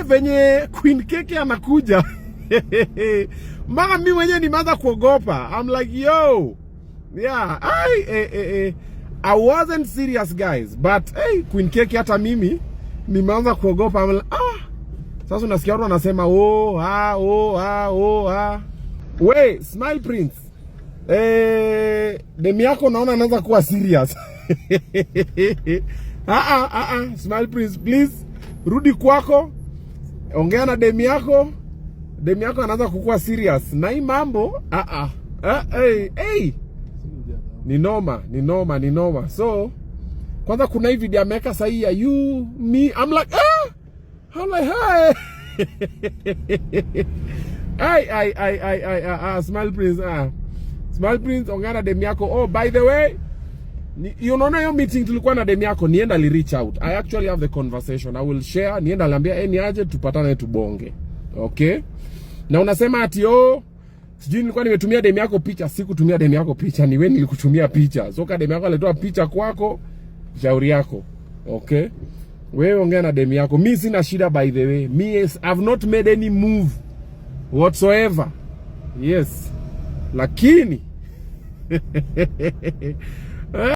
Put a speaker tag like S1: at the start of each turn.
S1: Venye Queen Keke anakuja. Mama mimi mwenyewe nimeanza kuogopa. I'm like, yo. Yeah, I wasn't serious guys, but Queen Keke hata mimi nimeanza kuogopa. I'm like, sasa unasikia watu wanasema we Smile Prince. Demi yako naona anaanza kuwa serious. Smile Prince, please rudi kwako. Ongea na demi yako. Demi yako anaanza kukua serious. Na hii mambo Ni noma. So kwanza kuna hii video ameweka sahi ya you me. I'm like hi. Smile Prince. Smile Prince, ongea na demi yako. Oh, by the way, you know hiyo meeting tulikuwa na demi yako, nienda li reach out. I actually have the conversation. I will share. Nienda aliambia ni aje tupatane tubonge. Okay? Na unasema ati sijui nilikuwa nimetumia demi yako picha. Sikutumia demi yako picha, ni wewe nilikutumia picha. So demi yako alitoa picha kwako, shauri yako. Okay? Wewe ongea na demi yako. Mimi sina shida by the way. I've not made any move whatsoever. Yes. Lakini